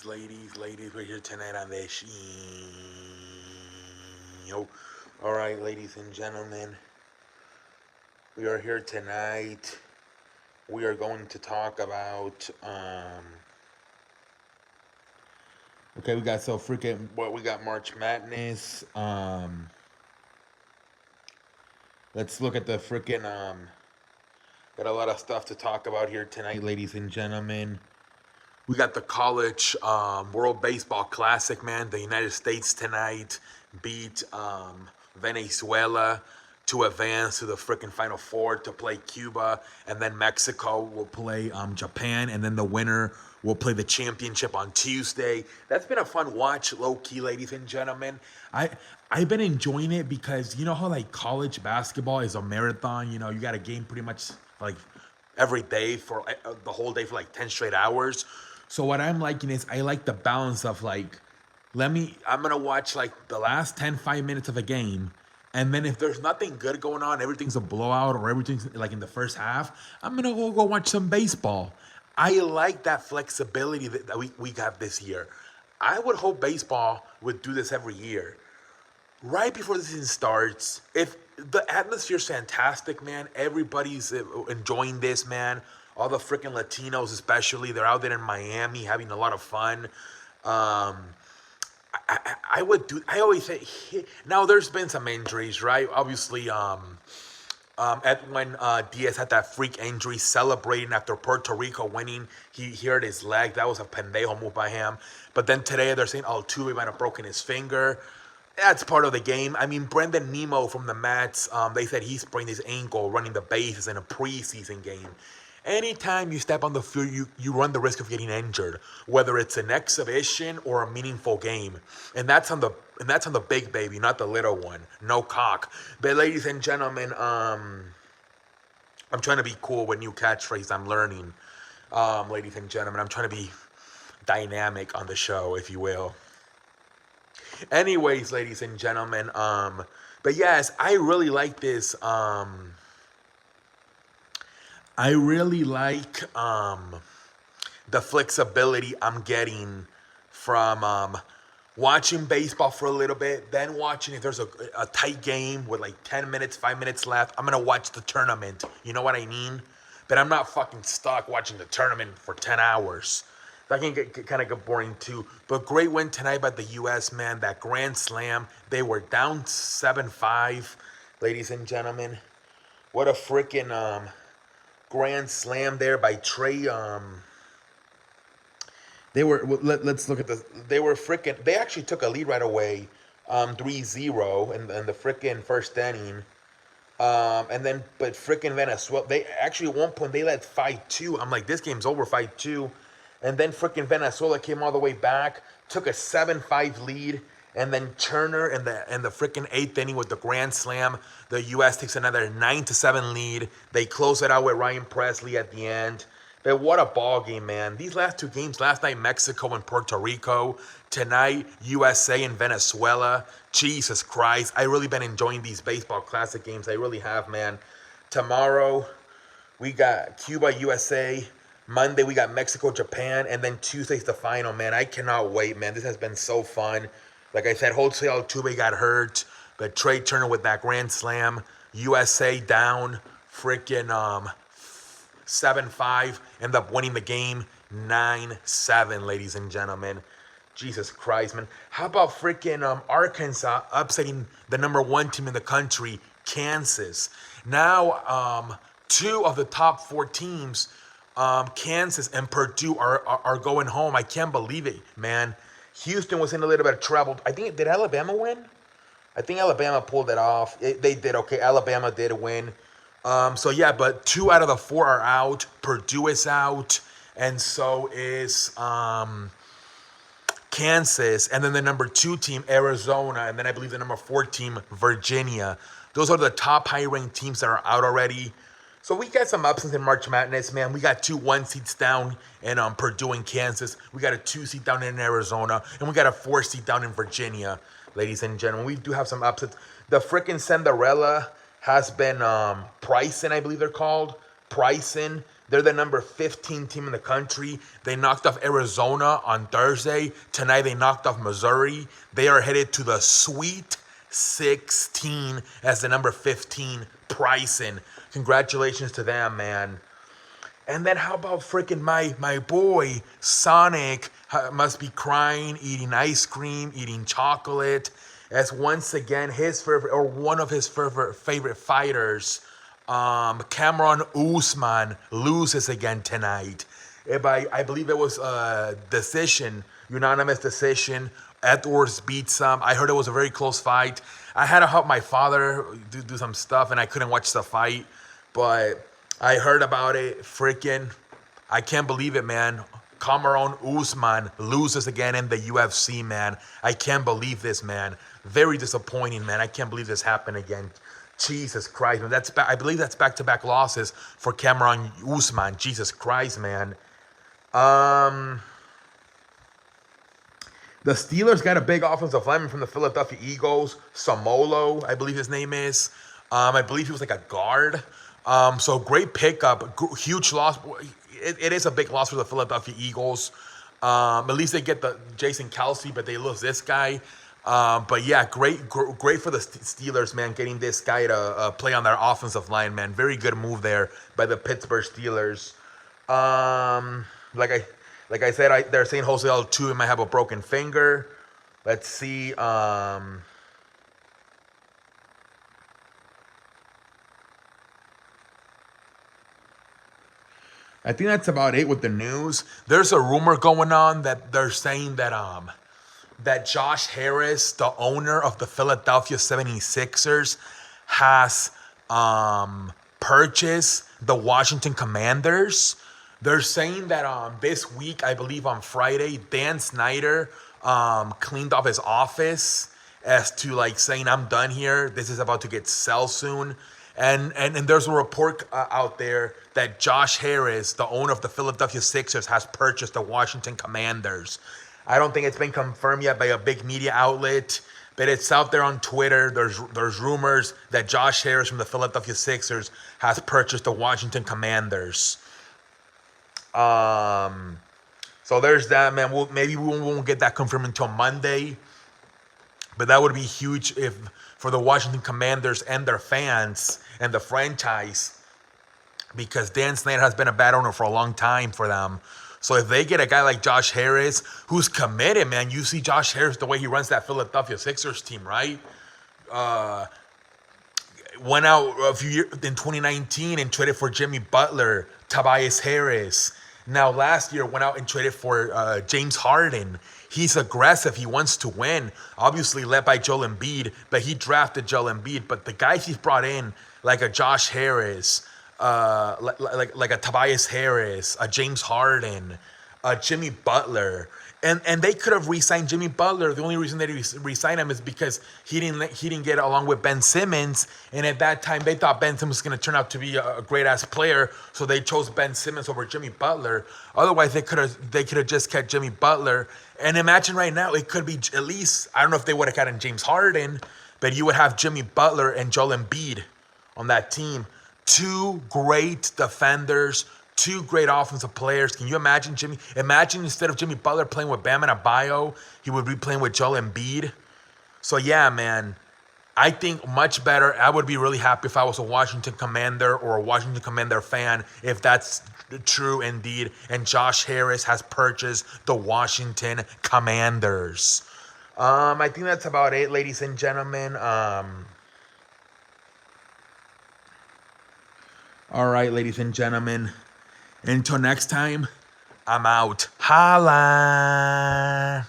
ladies, we're here tonight on this. Yo. All right, ladies and gentlemen, we are here tonight. We are going to talk about. Okay, we got we got March Madness. Let's look at the got a lot of stuff to talk about here tonight, ladies and gentlemen. We got the college World Baseball Classic, man. The United States tonight beat Venezuela to advance to the freaking Final Four to play Cuba, and then Mexico will play Japan, and then the winner will play the championship on Tuesday. That's been a fun watch, low key, ladies and gentlemen. I've been enjoying it because you know how like college basketball is a marathon. You know, you got a game pretty much like every day for the whole day for like 10 straight hours. So what I'm liking is I like the balance of like, I'm going to watch like the last 5 minutes of a game. And then if there's nothing good going on, everything's a blowout or everything's like in the first half, I'm going to go watch some baseball. I like that flexibility that we have this year. I would hope baseball would do this every year. Right before the season starts, if the atmosphere's fantastic, man, everybody's enjoying this, man. All the freaking Latinos, especially, they're out there in Miami having a lot of fun. I would do. I always say. Now, there's been some injuries, right? Obviously, when Diaz had that freak injury, celebrating after Puerto Rico winning, he hurt his leg. That was a pendejo move by him. But then today they're saying Altuve might have broken his finger. That's part of the game. I mean, Brendan Nemo from the Mets, they said he sprained his ankle running the bases in a preseason game. Anytime you step on the field, you run the risk of getting injured, whether it's an exhibition or a meaningful game. And that's on the big baby, not the little one. No cock. But ladies and gentlemen, I'm trying to be cool with new catchphrase I'm learning. Ladies and gentlemen, I'm trying to be dynamic on the show, if you will. Anyways, ladies and gentlemen, but yes, I really like this. I really like the flexibility I'm getting from watching baseball for a little bit, then watching if there's a tight game with like 10 minutes, 5 minutes left, I'm going to watch the tournament. You know what I mean? But I'm not fucking stuck watching the tournament for 10 hours. That can kind of get boring too. But great win tonight by the U.S., man. That grand slam. They were down 7-5, ladies and gentlemen. What a freaking grand slam there by Trey. Let's look at this. They actually took a lead right away, 3-0 in the freaking first inning. But freaking Venezuela, they actually at one point they led 5-2. I'm like, this game's over 5-2. And then freaking Venezuela came all the way back, took a 7-5 lead, and then Turner in the freaking eighth inning with the grand slam. The U.S. takes another 9-7 lead. They close it out with Ryan Presley at the end. But what a ball game, man. These last two games, last night Mexico and Puerto Rico, tonight USA and Venezuela. Jesus Christ, I really been enjoying these baseball classic games. I really have, man. Tomorrow we got Cuba, USA. Monday, we got Mexico, Japan, and then Tuesday's the final, man. I cannot wait, man. This has been so fun. Like I said, Jose Altuve got hurt, but Trey Turner with that grand slam. USA down freaking 7-5. End up winning the game 9-7, ladies and gentlemen. Jesus Christ, man. How about freaking Arkansas upsetting the number one team in the country, Kansas? Now, two of the top four teams, Kansas and Purdue are going home. I can't believe it, man. Houston was in a little bit of trouble. Did Alabama win? I think Alabama pulled it off. They did, okay. Alabama did win. So yeah, but 2 out of the 4 are out. Purdue is out, and so is Kansas, and then the number 2 team, Arizona, and then I believe the number 4 team, Virginia. Those are the top high-ranked teams that are out already. So we got some upsets in March Madness, man. We got 2 1-seeds down in Purdue and Kansas. We got a 2-seed down in Arizona. And we got a 4-seed down in Virginia, ladies and gentlemen. We do have some upsets. The freaking Cinderella has been Pricing, I believe they're called. Pricing. They're the number 15 team in the country. They knocked off Arizona on Thursday. Tonight they knocked off Missouri. They are headed to the Sweet 16 as the number 15 pricing. Congratulations to them, man. And then how about freaking my boy Sonic must be crying, eating ice cream, eating chocolate, as once again his favorite, or one of his favorite fighters, Cameron Usman, loses again tonight. I believe it was a decision, unanimous decision. Edwards beats him. I heard it was a very close fight. I had to help my father do some stuff, and I couldn't watch the fight, but I heard about it. Freaking, I can't believe it, man. Cameron Usman loses again in the UFC, man. I can't believe this, man. Very disappointing, man. I can't believe this happened again. Jesus Christ, man. I believe that's back-to-back losses for Cameron Usman. Jesus Christ, man. The Steelers got a big offensive lineman from the Philadelphia Eagles, Samolo, I believe his name is. I believe he was like a guard. So great pickup, huge loss. It is a big loss for the Philadelphia Eagles. At least they get the Jason Kelsey, but they lose this guy. But yeah, great for the Steelers, man, getting this guy to play on their offensive line, man. Very good move there by the Pittsburgh Steelers. Like I said, they're saying Jose Altuve might have a broken finger. Let's see. I think that's about it with the news. There's a rumor going on that they're saying that Josh Harris, the owner of the Philadelphia 76ers, has purchased the Washington Commanders. They're saying that this week, I believe on Friday, Dan Snyder cleaned off his office as to like saying, I'm done here. This is about to get sell soon. And there's a report out there that Josh Harris, the owner of the Philadelphia Sixers, has purchased the Washington Commanders. I don't think it's been confirmed yet by a big media outlet, but it's out there on Twitter. There's rumors that Josh Harris from the Philadelphia Sixers has purchased the Washington Commanders. So there's that, man. Maybe we won't get that confirmed until Monday, but that would be huge for the Washington Commanders and their fans and the franchise, because Dan Snyder has been a bad owner for a long time for them. So if they get a guy like Josh Harris, who's committed, man, you see Josh Harris, the way he runs that Philadelphia Sixers team, right? Went out a few years in 2019 and traded for Jimmy Butler, Tobias Harris. Now last year went out and traded for James Harden. He's aggressive. He wants to win. Obviously led by Joel Embiid, but he drafted Joel Embiid. But the guys he's brought in, like a Josh Harris, like a Tobias Harris, a James Harden, a Jimmy Butler, and they could have re-signed Jimmy Butler. The only reason they re-signed him is because he didn't get along with Ben Simmons, and at that time they thought Ben Simmons was going to turn out to be a great ass player, so they chose Ben Simmons over Jimmy Butler. Otherwise, they could have just kept Jimmy Butler. And imagine right now, it could be at least, I don't know if they would have gotten James Harden, but you would have Jimmy Butler and Joel Embiid on that team. Two great defenders, two great offensive players. Can you imagine Imagine instead of Jimmy Butler playing with Bam Adebayo, he would be playing with Joel Embiid. So yeah, man, I think much better. I would be really happy if I was a Washington Commander or a Washington Commander fan, if that's true indeed. And Josh Harris has purchased the Washington Commanders. I think that's about it, ladies and gentlemen. All right, ladies and gentlemen. Until next time, I'm out. Holla!